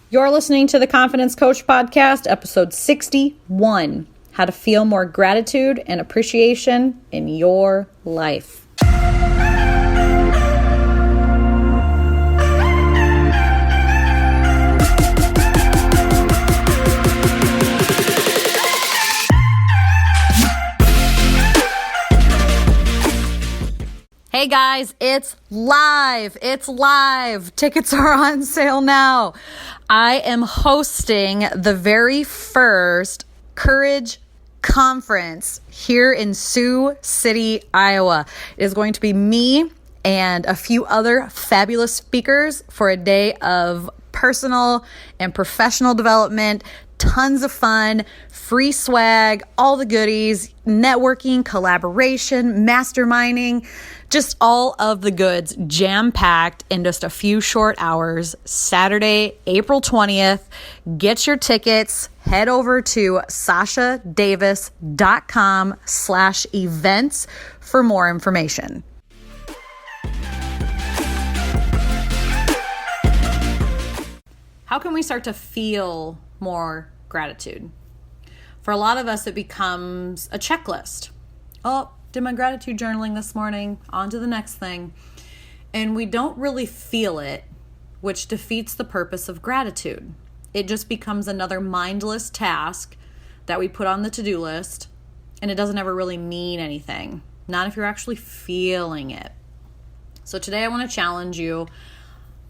You're listening to the Confidence Coach Podcast, episode 61, How to Feel More Gratitude and Appreciation in Your Life. Hey guys, it's live. Tickets are on sale now. I am hosting the very first Courage Conference here in Sioux City, Iowa. It is going to be me and a few other fabulous speakers for a day of personal and professional development, tons of fun, free swag, all the goodies, networking, collaboration, masterminding, just all of the goods jam-packed in just a few short hours. Saturday, April 20th. Get your tickets. Head over to sashadavis.com/events for more information. How can we start to feel more gratitude? For a lot of us, it becomes a checklist. Oh, did my gratitude journaling this morning, on to the next thing. And we don't really feel it, which defeats the purpose of gratitude. It just becomes another mindless task that we put on the to-do list, and it doesn't ever really mean anything. Not if you're actually feeling it. So today I want to challenge you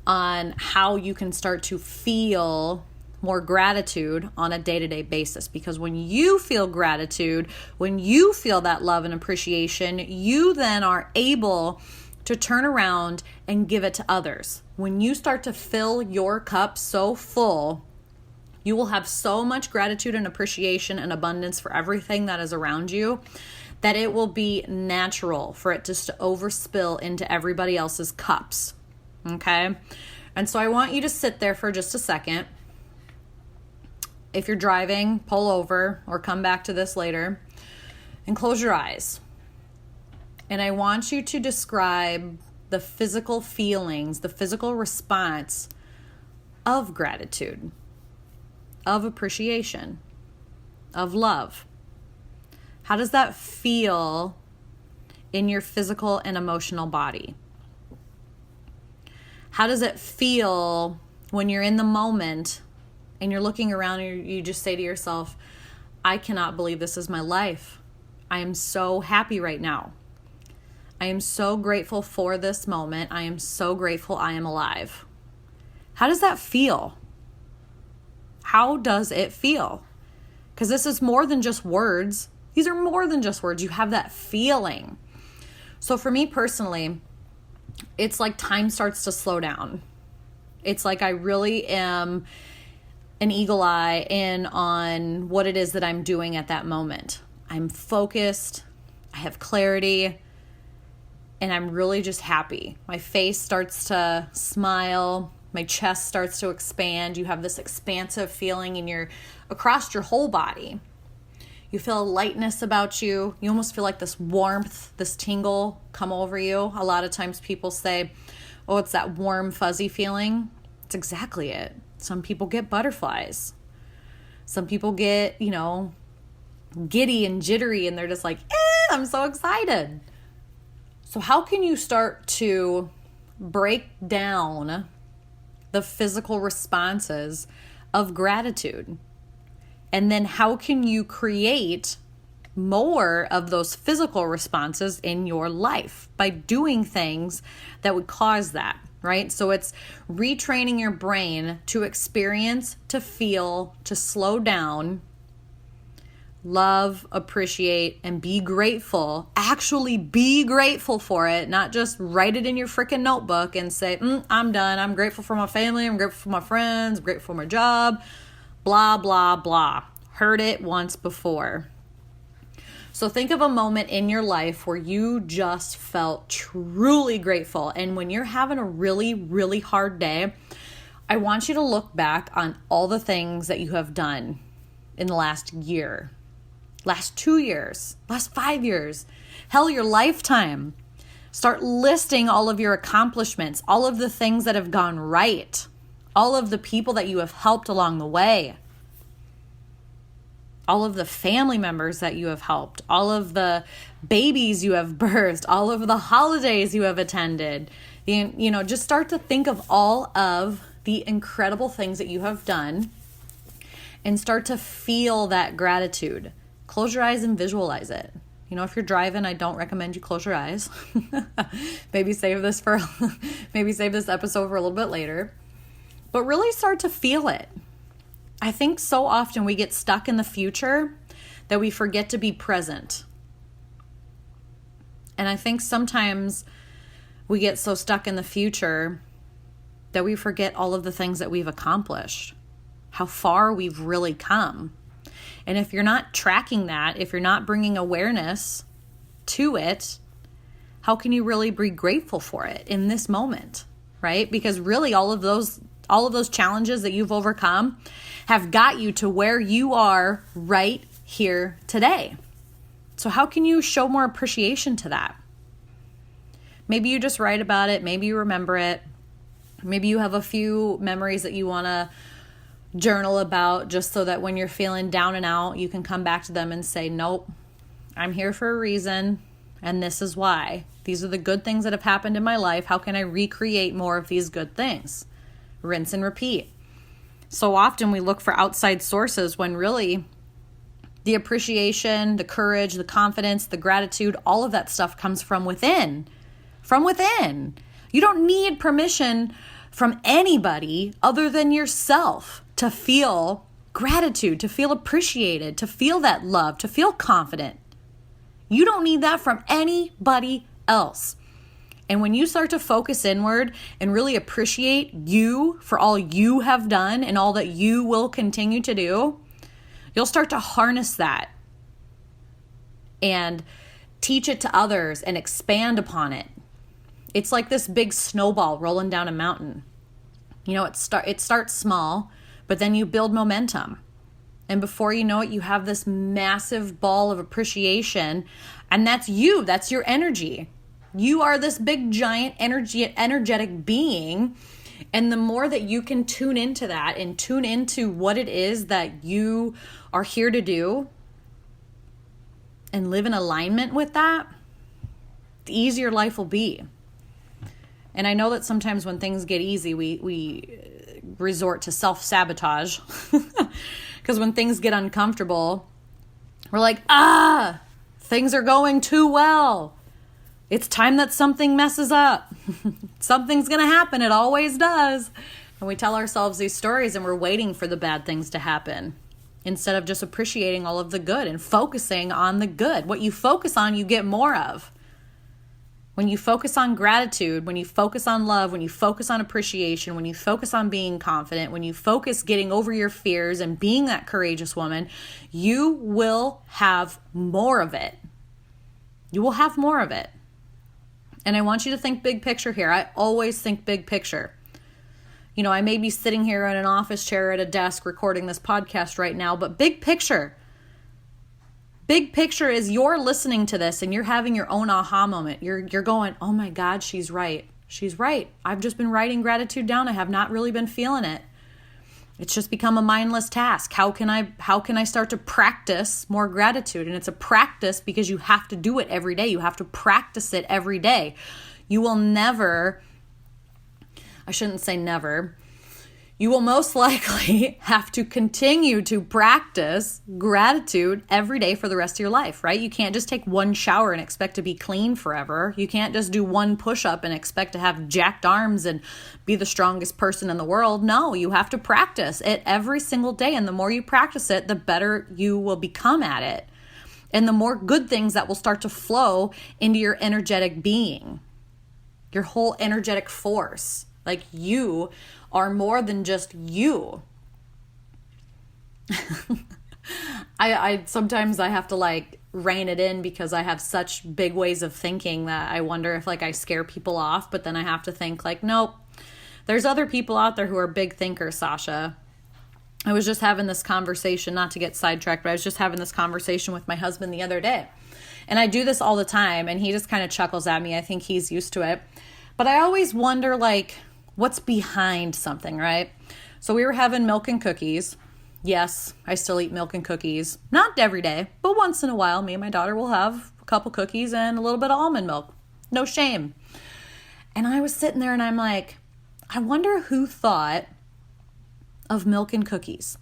on how you can start to feel more gratitude on a day-to-day basis. Because when you feel gratitude, when you feel that love and appreciation, you then are able to turn around and give it to others. When you start to fill your cup so full, you will have so much gratitude and appreciation and abundance for everything that is around you that it will be natural for it just to overspill into everybody else's cups. Okay? And so I want you to sit there for just a second. If you're driving, pull over or come back to this later and close your eyes. And I want you to describe the physical feelings, the physical response of gratitude, of appreciation, of love. How does that feel in your physical and emotional body? How does it feel when you're in the moment and you're looking around and you just say to yourself, I cannot believe this is my life. I am so happy right now. I am so grateful for this moment. I am so grateful I am alive. How does that feel? How does it feel? Because this is more than just words. These are more than just words. You have that feeling. So for me personally, it's like time starts to slow down. It's like I really am an eagle eye in on what it is that I'm doing at that moment. I'm focused, I have clarity, and I'm really just happy. My face starts to smile, my chest starts to expand. You have this expansive feeling across your whole body. You feel a lightness about you. You almost feel like this warmth, this tingle come over you. A lot of times people say, oh, it's that warm, fuzzy feeling. It's exactly it. Some people get butterflies. Some people get, giddy and jittery, and they're just like, I'm so excited. So how can you start to break down the physical responses of gratitude? And then how can you create more of those physical responses in your life by doing things that would cause that, right? So it's retraining your brain to experience, to feel, to slow down, love, appreciate, and be grateful. Actually be grateful for it, not just write it in your freaking notebook and say, I'm done. I'm grateful for my family. I'm grateful for my friends. I'm grateful for my job. Blah, blah, blah. Heard it once before. So think of a moment in your life where you just felt truly grateful. And when you're having a really, really hard day, I want you to look back on all the things that you have done in the last year, last 2 years, last 5 years, hell, your lifetime. Start listing all of your accomplishments, all of the things that have gone right, all of the people that you have helped along the way, all of the family members that you have helped, all of the babies you have birthed, all of the holidays you have attended. Just start to think of all of the incredible things that you have done and start to feel that gratitude. Close your eyes and visualize it. If you're driving, I don't recommend you close your eyes. Maybe save this episode for a little bit later. But really start to feel it. I think so often we get stuck in the future that we forget to be present. And I think sometimes we get so stuck in the future that we forget all of the things that we've accomplished, how far we've really come. And if you're not tracking that, if you're not bringing awareness to it, how can you really be grateful for it in this moment, right? Because really all of those challenges that you've overcome have got you to where you are right here today. So how can you show more appreciation to that? Maybe you just write about it. Maybe you remember it. Maybe you have a few memories that you want to journal about, just so that when you're feeling down and out, you can come back to them and say, nope, I'm here for a reason, and this is why. These are the good things that have happened in my life. How can I recreate more of these good things? Rinse and repeat. So often we look for outside sources when really the appreciation, the courage, the confidence, the gratitude, all of that stuff comes from within. From within. You don't need permission from anybody other than yourself to feel gratitude, to feel appreciated, to feel that love, to feel confident. You don't need that from anybody else. And when you start to focus inward and really appreciate you for all you have done and all that you will continue to do, you'll start to harness that and teach it to others and expand upon it. It's like this big snowball rolling down a mountain. It starts small, but then you build momentum. And before you know it, you have this massive ball of appreciation. And that's you. That's your energy. You are this big, giant energetic being. And the more that you can tune into that and tune into what it is that you are here to do and live in alignment with that, the easier life will be. And I know that sometimes when things get easy, we resort to self-sabotage. Because when things get uncomfortable, we're like, things are going too well. It's time that something messes up. Something's going to happen. It always does. And we tell ourselves these stories and we're waiting for the bad things to happen instead of just appreciating all of the good and focusing on the good. What you focus on, you get more of. When you focus on gratitude, when you focus on love, when you focus on appreciation, when you focus on being confident, when you focus getting over your fears and being that courageous woman, you will have more of it. You will have more of it. And I want you to think big picture here. I always think big picture. I may be sitting here in an office chair at a desk recording this podcast right now, but big picture. Big picture is you're listening to this and you're having your own aha moment. You're going, oh my God, she's right. She's right. I've just been writing gratitude down. I have not really been feeling it. It's just become a mindless task. How can I start to practice more gratitude? And it's a practice because you have to do it every day. You have to practice it every day. You will never, I shouldn't say never, you will most likely have to continue to practice gratitude every day for the rest of your life, right? You can't just take one shower and expect to be clean forever. You can't just do one push-up and expect to have jacked arms and be the strongest person in the world. No, you have to practice it every single day. And the more you practice it, the better you will become at it. And the more good things that will start to flow into your energetic being, your whole energetic force. Like you are more than just you. I sometimes I have to rein it in because I have such big ways of thinking that I wonder if I scare people off, but then I have to think nope, there's other people out there who are big thinkers, Sausha. I was just having this conversation, not to get sidetracked, but I was just having this conversation with my husband the other day. And I do this all the time and he just kind of chuckles at me. I think he's used to it. But I always wonder What's behind something, right? So we were having milk and cookies. Yes, I still eat milk and cookies. Not every day, but once in a while, me and my daughter will have a couple cookies and a little bit of almond milk. No shame. And I was sitting there and I'm like, I wonder who thought of milk and cookies.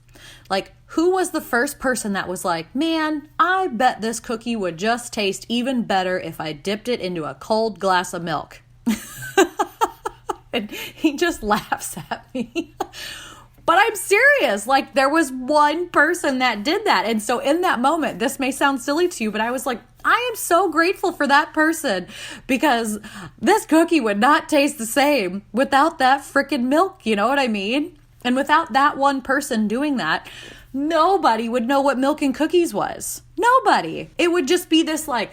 Like, who was the first person that was like, man, I bet this cookie would just taste even better if I dipped it into a cold glass of milk. And he just laughs at me. But I'm serious. Like, there was one person that did that. And so in that moment, this may sound silly to you, but I was like, I am so grateful for that person, because this cookie would not taste the same without that freaking milk. You know what I mean? And without that one person doing that, nobody would know what milk and cookies was. Nobody. It would just be this like,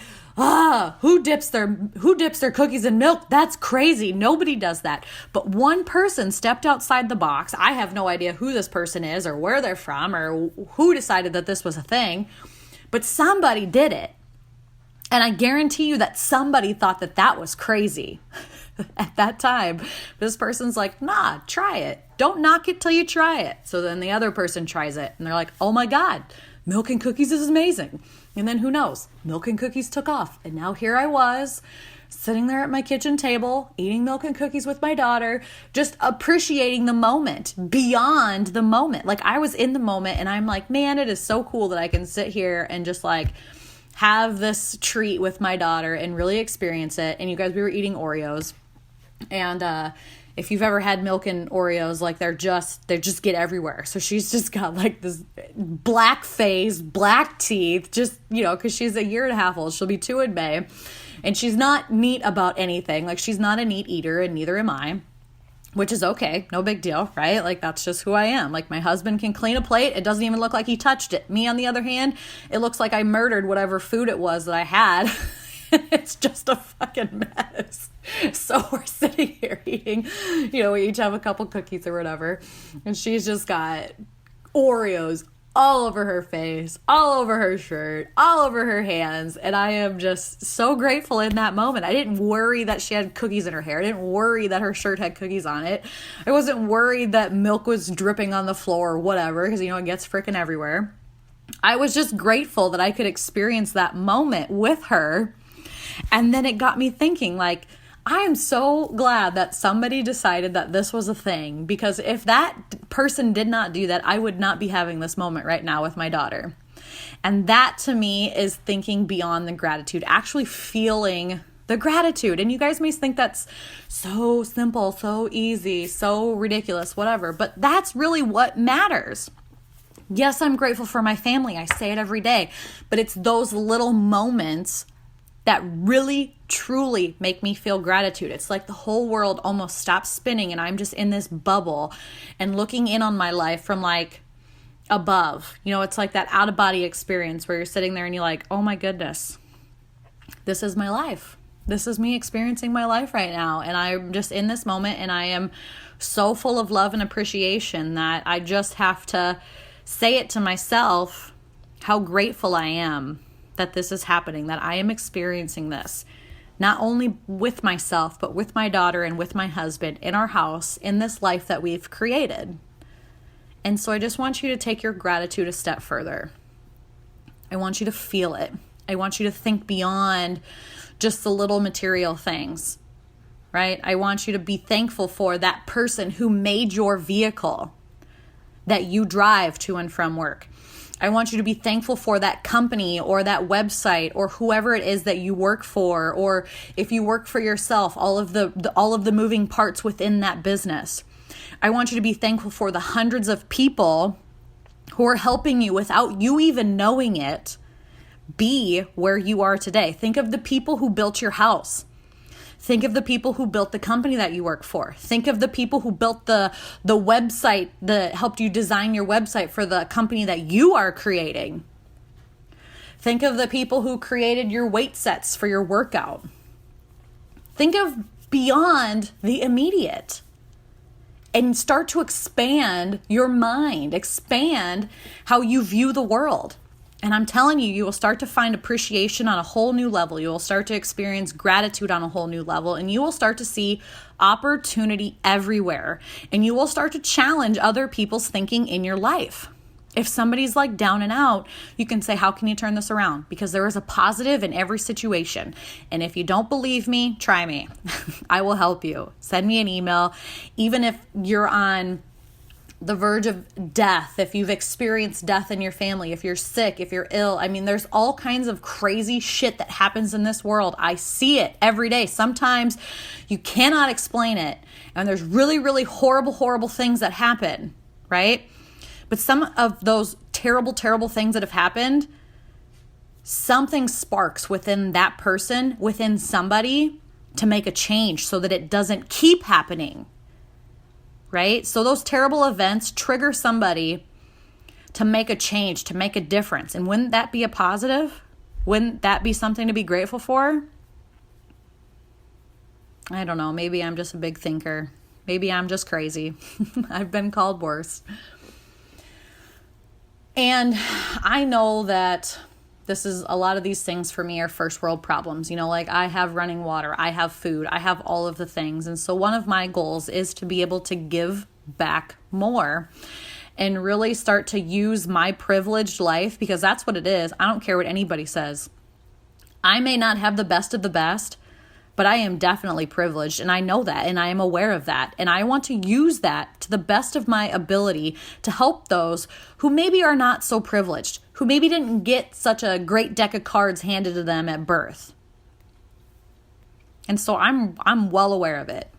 who dips their cookies in milk? That's crazy. Nobody does that. But one person stepped outside the box. I have no idea who this person is or where they're from or who decided that this was a thing, but somebody did it. And I guarantee you that somebody thought that that was crazy at that time. This person's like, nah, try it. Don't knock it till you try it. So then the other person tries it and they're like, oh my God, milk and cookies is amazing. And then who knows? Milk and cookies took off. And now here I was sitting there at my kitchen table, eating milk and cookies with my daughter, just appreciating the moment beyond the moment. Like, I was in the moment and I'm like, man, it is so cool that I can sit here and just like have this treat with my daughter and really experience it. And you guys, we were eating Oreos. And if you've ever had milk and Oreos, like they just get everywhere. So she's just got like this black face, black teeth, just, you know, because she's a year and a half old. She'll be 2 in May. And she's not neat about anything. Like, she's not a neat eater, and neither am I, which is okay. No big deal, right? Like, that's just who I am. Like, my husband can clean a plate. It doesn't even look like he touched it. Me, on the other hand, it looks like I murdered whatever food it was that I had. It's just a fucking mess. So we're sitting here eating, you know, we each have a couple cookies or whatever. And she's just got Oreos all over her face, all over her shirt, all over her hands. And I am just so grateful in that moment. I didn't worry that she had cookies in her hair. I didn't worry that her shirt had cookies on it. I wasn't worried that milk was dripping on the floor or whatever, because, you know, it gets freaking everywhere. I was just grateful that I could experience that moment with her. And then it got me thinking, like, I am so glad that somebody decided that this was a thing, because if that person did not do that, I would not be having this moment right now with my daughter. And that to me is thinking beyond the gratitude, actually feeling the gratitude. And you guys may think that's so simple, so easy, so ridiculous, whatever, but that's really what matters. Yes, I'm grateful for my family. I say it every day, but it's those little moments that really, truly make me feel gratitude. It's like the whole world almost stops spinning and I'm just in this bubble and looking in on my life from like above. You know, it's like that out of body experience where you're sitting there and you're like, oh my goodness, this is my life. This is me experiencing my life right now. And I'm just in this moment and I am so full of love and appreciation that I just have to say it to myself how grateful I am that this is happening, that I am experiencing this, not only with myself, but with my daughter and with my husband in our house, in this life that we've created. And so I just want you to take your gratitude a step further. I want you to feel it. I want you to think beyond just the little material things, right? I want you to be thankful for that person who made your vehicle that you drive to and from work. I want you to be thankful for that company or that website or whoever it is that you work for, or if you work for yourself, all of the moving parts within that business. I want you to be thankful for the hundreds of people who are helping you without you even knowing it be where you are today. Think of the people who built your house. Think of the people who built the company that you work for. Think of the people who built the website that helped you design your website for the company that you are creating. Think of the people who created your weight sets for your workout. Think of beyond the immediate and start to expand your mind, expand how you view the world. And I'm telling you, you will start to find appreciation on a whole new level. You will start to experience gratitude on a whole new level, and you will start to see opportunity everywhere. And you will start to challenge other people's thinking in your life. If somebody's like down and out, you can say, how can you turn this around? Because there is a positive in every situation. And if you don't believe me, try me. I will help you. Send me an email. Even if you're on the verge of death, if you've experienced death in your family, if you're sick, if you're ill. I mean, there's all kinds of crazy shit that happens in this world. I see it every day. Sometimes you cannot explain it. And there's really, really horrible, horrible things that happen, right? But some of those terrible, terrible things that have happened, something sparks within that person, within somebody, to make a change so that it doesn't keep happening. Right? So those terrible events trigger somebody to make a change, to make a difference. And wouldn't that be a positive? Wouldn't that be something to be grateful for? I don't know. Maybe I'm just a big thinker. Maybe I'm just crazy. I've been called worse. And I know that a lot of these things for me are first world problems. Like I have running water, I have food, I have all of the things. And so one of my goals is to be able to give back more and really start to use my privileged life, because that's what it is. I don't care what anybody says. I may not have the best of the best, but I am definitely privileged, and I know that, and I am aware of that. And I want to use that to the best of my ability to help those who maybe are not so privileged, who maybe didn't get such a great deck of cards handed to them at birth. And so I'm well aware of it.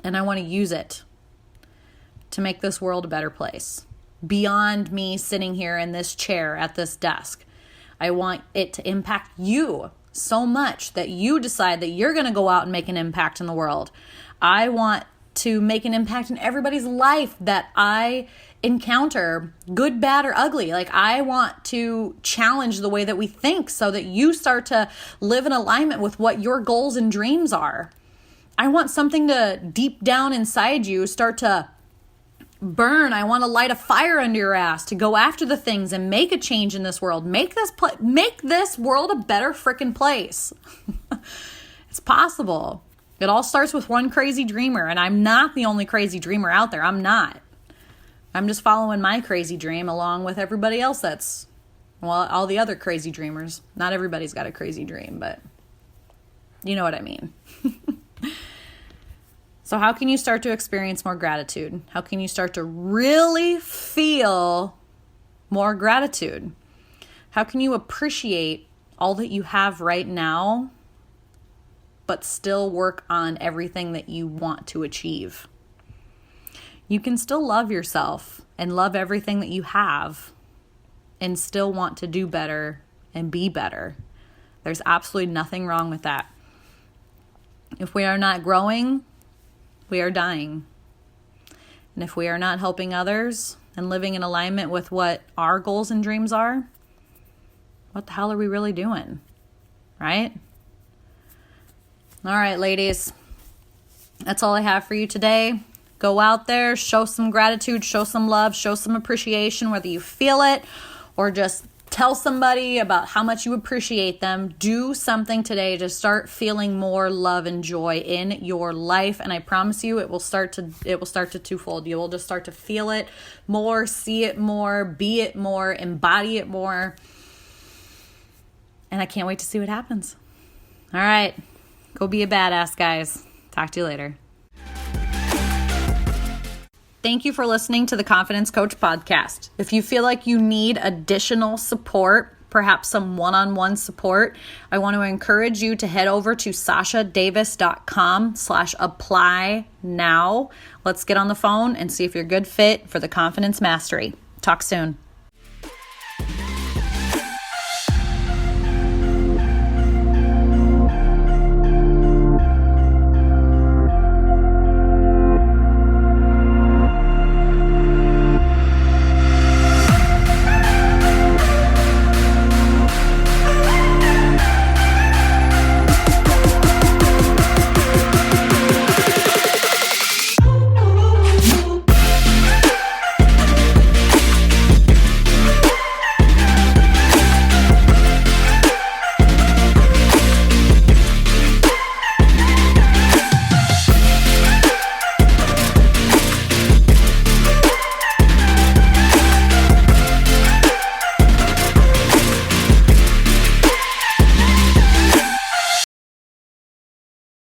And I want to use it to make this world a better place. Beyond me sitting here in this chair at this desk, I want it to impact you so much that you decide that you're going to go out and make an impact in the world. I want to make an impact in everybody's life that I encounter, good, bad, or ugly. Like I want to challenge the way that we think so that you start to live in alignment with what your goals and dreams are. I want something to deep down inside you start to burn. I want to light a fire under your ass to go after the things and make a change in this world. Make this world a better freaking place. It's possible. It all starts with one crazy dreamer, and I'm not the only crazy dreamer out there. I'm not. I'm just following my crazy dream along with everybody else all the other crazy dreamers. Not everybody's got a crazy dream, but you know what I mean. So how can you start to experience more gratitude? How can you start to really feel more gratitude? How can you appreciate all that you have right now, but still work on everything that you want to achieve? You can still love yourself and love everything that you have and still want to do better and be better. There's absolutely nothing wrong with that. If we are not growing, we are dying. And if we are not helping others and living in alignment with what our goals and dreams are, what the hell are we really doing? Right? All right, ladies. That's all I have for you today. Go out there, show some gratitude, show some love, show some appreciation, whether you feel it or just tell somebody about how much you appreciate them. Do something today to start feeling more love and joy in your life, and I promise you it will start to twofold. You will just start to feel it more, see it more, be it more, embody it more. And I can't wait to see what happens. All right. Go be a badass, guys. Talk to you later. Thank you for listening to the Confidence Coach podcast. If you feel like you need additional support, perhaps some one-on-one support, I want to encourage you to head over to sashadavis.com/apply now. Let's get on the phone and see if you're a good fit for the Confidence Mastery. Talk soon.